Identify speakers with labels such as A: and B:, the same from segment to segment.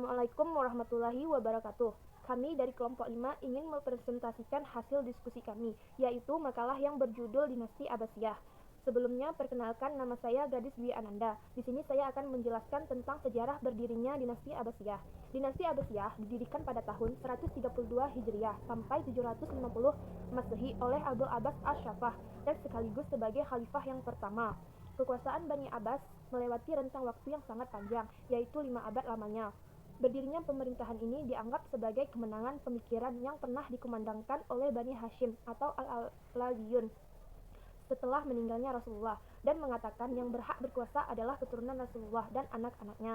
A: Assalamualaikum warahmatullahi wabarakatuh. Kami dari kelompok 5 ingin mempresentasikan hasil diskusi kami, yaitu makalah yang berjudul Dinasti Abbasiyah. Sebelumnya, perkenalkan, nama saya Gadis Dwi Ananda. Di sini saya akan menjelaskan tentang sejarah berdirinya Dinasti Abbasiyah. Dinasti Abbasiyah didirikan pada tahun 132 Hijriah sampai 750 Masehi oleh Abdul Abbas Ash-Shafah dan sekaligus sebagai khalifah yang pertama. Kekuasaan Bani Abbas melewati rentang waktu yang sangat panjang, yaitu 5 abad lamanya. Berdirinya pemerintahan ini dianggap sebagai kemenangan pemikiran yang pernah dikumandangkan oleh Bani Hashim atau Al-Alawiyun setelah meninggalnya Rasulullah, dan mengatakan yang berhak berkuasa adalah keturunan Rasulullah dan anak-anaknya.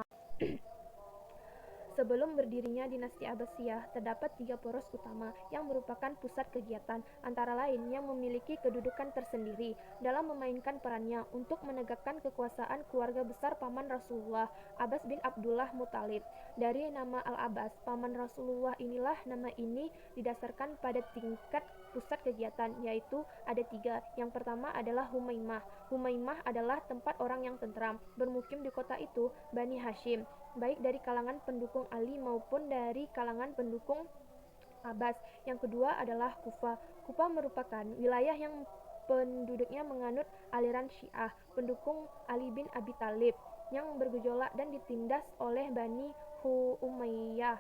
A: Sebelum berdirinya dinasti Abbasiyah, terdapat 3 poros utama yang merupakan pusat kegiatan, antara lain yang memiliki kedudukan tersendiri dalam memainkan perannya untuk menegakkan kekuasaan keluarga besar paman Rasulullah, Abbas bin Abdullah Muthalib. Dari nama Al-Abbas, paman Rasulullah inilah nama ini didasarkan pada tingkat pusat kegiatan, yaitu ada 3. Yang pertama adalah Humaimah. Humaimah adalah tempat orang yang tentram. Bermukim di kota itu Bani Hashim, baik dari kalangan pendukung Ali maupun dari kalangan pendukung Abbas. Yang kedua adalah Kufa. Kufa merupakan wilayah yang penduduknya menganut aliran Syiah, pendukung Ali bin Abi Thalib, yang bergejolak dan ditindas oleh Bani Umayyah.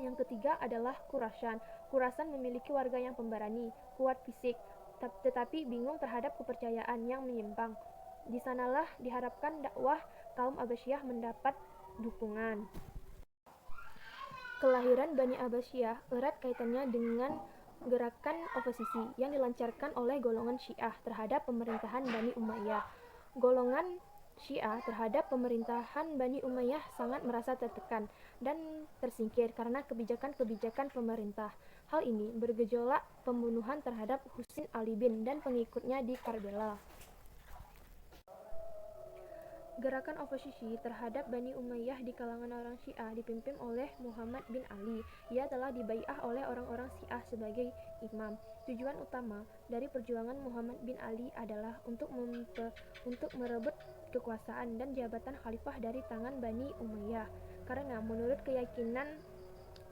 A: Yang ketiga adalah Khurasan. Khurasan memiliki warga yang pemberani, kuat fisik, tetapi bingung terhadap kepercayaan yang menyimpang. Di sanalah diharapkan dakwah kaum Abbasiyah mendapat dukungan. Kelahiran Bani Abbasiyah erat kaitannya dengan gerakan oposisi yang dilancarkan oleh golongan Syiah terhadap pemerintahan Bani Umayyah. Golongan Syiah terhadap pemerintahan Bani Umayyah sangat merasa tertekan dan tersingkir karena kebijakan-kebijakan pemerintah. Hal ini bergejolak pembunuhan terhadap Husain Ali bin dan pengikutnya di Karbala. Gerakan oposisi terhadap Bani Umayyah di kalangan orang Syiah dipimpin oleh Muhammad bin Ali. Ia telah dibai'ah oleh orang-orang Syiah sebagai imam. Tujuan utama dari perjuangan Muhammad bin Ali adalah untuk merebut kekuasaan dan jabatan khalifah dari tangan Bani Umayyah. Karena menurut keyakinan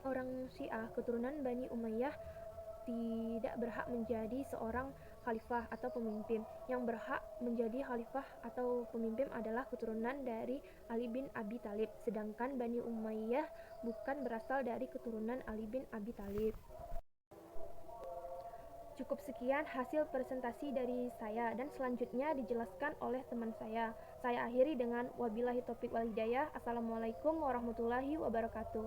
A: orang Syiah, keturunan Bani Umayyah tidak berhak menjadi seorang khalifah atau pemimpin. Yang berhak menjadi khalifah atau pemimpin adalah keturunan dari Ali bin Abi Thalib, sedangkan Bani Umayyah bukan berasal dari keturunan Ali bin Abi Thalib. Cukup sekian hasil presentasi dari saya, dan selanjutnya dijelaskan oleh teman saya. Saya akhiri dengan wabillahi taufiq wal hidayah. Assalamualaikum warahmatullahi wabarakatuh.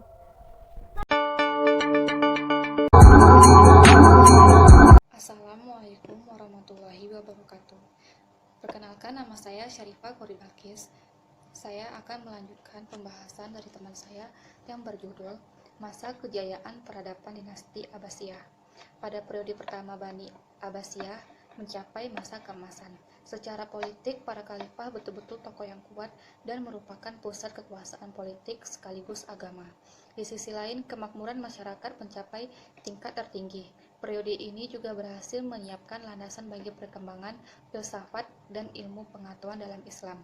B: Assalamualaikum warahmatullahi wabarakatuh. Perkenalkan, nama saya Syarifah Qori Balkis. Saya akan melanjutkan pembahasan dari teman saya yang berjudul Masa Kejayaan Peradaban Dinasti Abbasiyah. Pada periode pertama Bani Abbasiyah mencapai masa keemasan. Secara politik, para khalifah betul-betul tokoh yang kuat dan merupakan pusat kekuasaan politik sekaligus agama. Di sisi lain, kemakmuran masyarakat mencapai tingkat tertinggi. Periode ini juga berhasil menyiapkan landasan bagi perkembangan filsafat dan ilmu pengetahuan dalam Islam.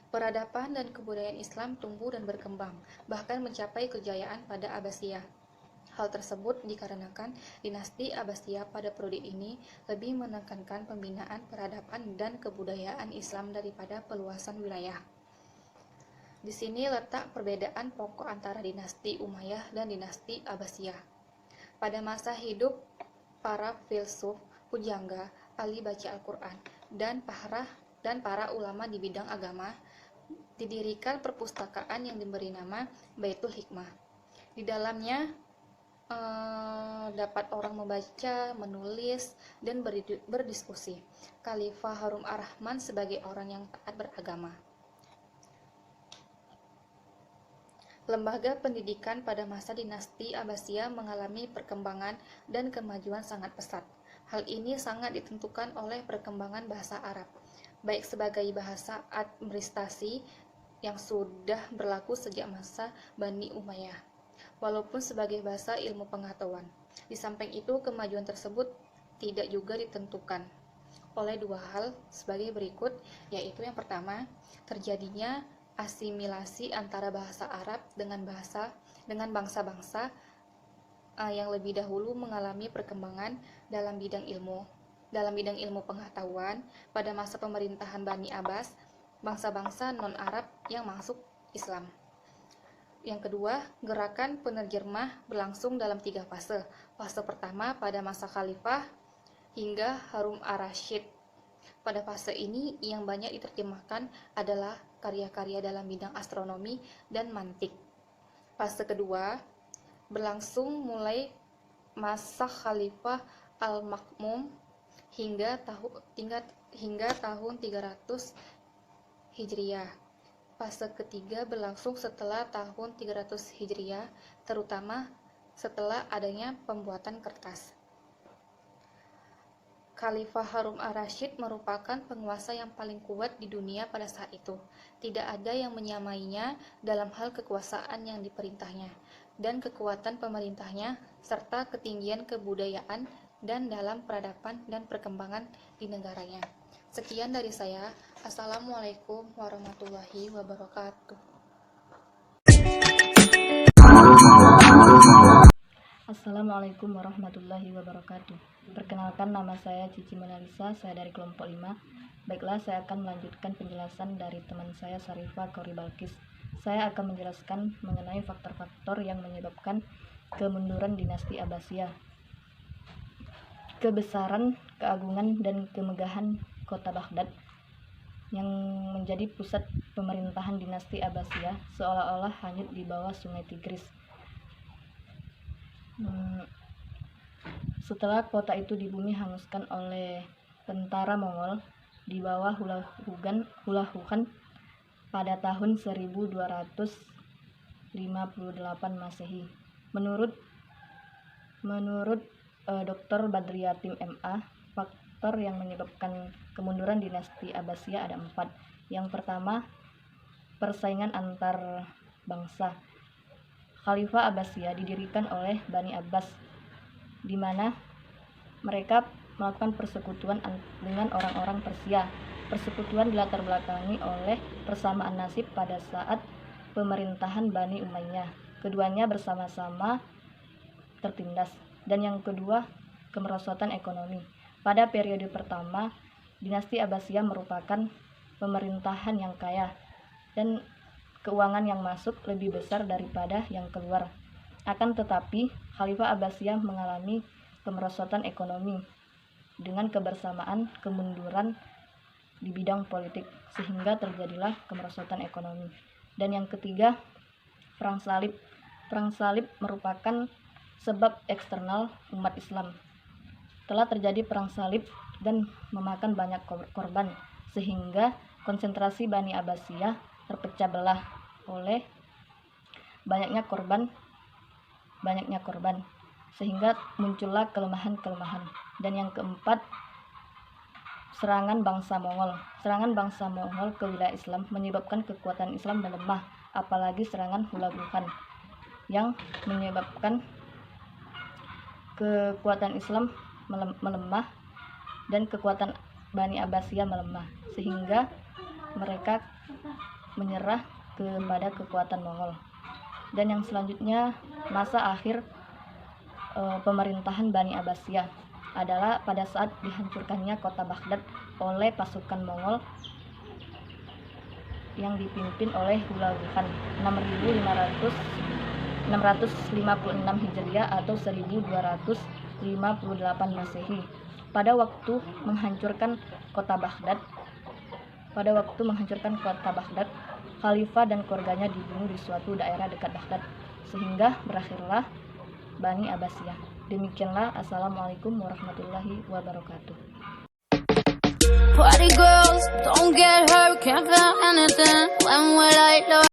B: Peradaban dan kebudayaan Islam tumbuh dan berkembang, bahkan mencapai kejayaan pada Abbasiyah. Hal tersebut dikarenakan dinasti Abbasiyah pada periode ini lebih menekankan pembinaan peradaban dan kebudayaan Islam daripada peluasan wilayah. Di sini letak perbedaan pokok antara dinasti Umayyah dan dinasti Abbasiyah. Pada masa hidup para filsuf, pujangga, ahli baca Al-Quran, dan para ulama di bidang agama, didirikan perpustakaan yang diberi nama Baitul Hikmah. Di dalamnya dapat orang membaca, menulis, dan berdiskusi. Khalifah Harun ar-Rahman sebagai orang yang taat beragama. Lembaga pendidikan pada masa dinasti Abbasiyah mengalami perkembangan dan kemajuan sangat pesat. Hal ini sangat ditentukan oleh perkembangan bahasa Arab, baik sebagai bahasa administrasi yang sudah berlaku sejak masa Bani Umayyah, walaupun sebagai bahasa ilmu pengetahuan. Di samping itu, kemajuan tersebut tidak juga ditentukan oleh 2 hal sebagai berikut, yaitu yang pertama, terjadinya asimilasi antara bahasa Arab dengan bangsa-bangsa yang lebih dahulu mengalami perkembangan dalam bidang ilmu pengetahuan pada masa pemerintahan Bani Abbas, bangsa-bangsa non-Arab yang masuk Islam. Yang kedua, gerakan penerjemah berlangsung dalam 3 fase. Fase pertama pada masa Khalifah hingga Harun ar-Rasyid. Pada fase ini yang banyak diterjemahkan adalah karya-karya dalam bidang astronomi dan mantik. Fase kedua berlangsung mulai masa Khalifah Al-Ma'mun hingga tahun 300 Hijriah. Fase ketiga berlangsung setelah tahun 300 Hijriah, terutama setelah adanya pembuatan kertas. Khalifah Harun ar-Rasyid merupakan penguasa yang paling kuat di dunia pada saat itu. Tidak ada yang menyamainya dalam hal kekuasaan yang diperintahnya, dan kekuatan pemerintahnya, serta ketinggian kebudayaan dan dalam peradaban dan perkembangan di negaranya. Sekian dari saya. Assalamualaikum warahmatullahi wabarakatuh.
C: Assalamualaikum warahmatullahi wabarakatuh. Perkenalkan, nama saya Cici Monalisa, saya dari kelompok 5. Baiklah, saya akan melanjutkan penjelasan dari teman saya Syarifah Qori Balqis. Saya akan menjelaskan mengenai faktor-faktor yang menyebabkan kemunduran dinasti Abbasiyah. Kebesaran, keagungan, dan kemegahan kota Baghdad yang menjadi pusat pemerintahan dinasti Abbasiyah seolah-olah hanyut di bawah sungai Tigris. Setelah kota itu dibumi hanguskan oleh tentara Mongol di bawah Hulagukan pada tahun 1258 Masehi. Menurut Dr. Badriyatim MA, faktor yang menyebabkan kemunduran dinasti Abbasiyah ada 4. Yang pertama, persaingan antar bangsa. Khalifah Abbasiyah didirikan oleh Bani Abbas, di mana mereka melakukan persekutuan dengan orang-orang Persia. Persekutuan dilatar belakangi oleh persamaan nasib pada saat pemerintahan Bani Umayyah. Keduanya bersama-sama tertindas. Dan yang kedua, kemerosotan ekonomi. Pada periode pertama, dinasti Abbasiyah merupakan pemerintahan yang kaya dan keuangan yang masuk lebih besar daripada yang keluar. Akan tetapi, Khalifah Abbasiyah mengalami kemerosotan ekonomi dengan kebersamaan kemunduran di bidang politik, sehingga terjadilah kemerosotan ekonomi. Dan yang ketiga, Perang Salib. Perang Salib merupakan sebab eksternal umat Islam. Telah terjadi perang salib dan memakan banyak korban, sehingga konsentrasi Bani Abbasiyah terpecah belah oleh banyaknya korban, sehingga muncullah kelemahan-kelemahan. Dan yang keempat, serangan bangsa Mongol. Serangan bangsa Mongol ke wilayah Islam menyebabkan kekuatan Islam melemah, apalagi serangan Hulagukan yang menyebabkan kekuatan Islam melemah dan kekuatan Bani Abbasiyah melemah, sehingga mereka menyerah kepada kekuatan Mongol. Dan yang selanjutnya, masa akhir pemerintahan Bani Abbasiyah adalah pada saat dihancurkannya kota Baghdad oleh pasukan Mongol yang dipimpin oleh Hulagukan 656 Hijriah atau 1258 Masehi. Pada waktu menghancurkan kota Baghdad, Khalifah dan keluarganya dibunuh di suatu daerah dekat Baghdad, sehingga berakhirlah Bani Abbasiyah. Demikianlah. Assalamualaikum warahmatullahi wabarakatuh.
D: Party girls, don't get hurt, can't feel anything. When will I learn?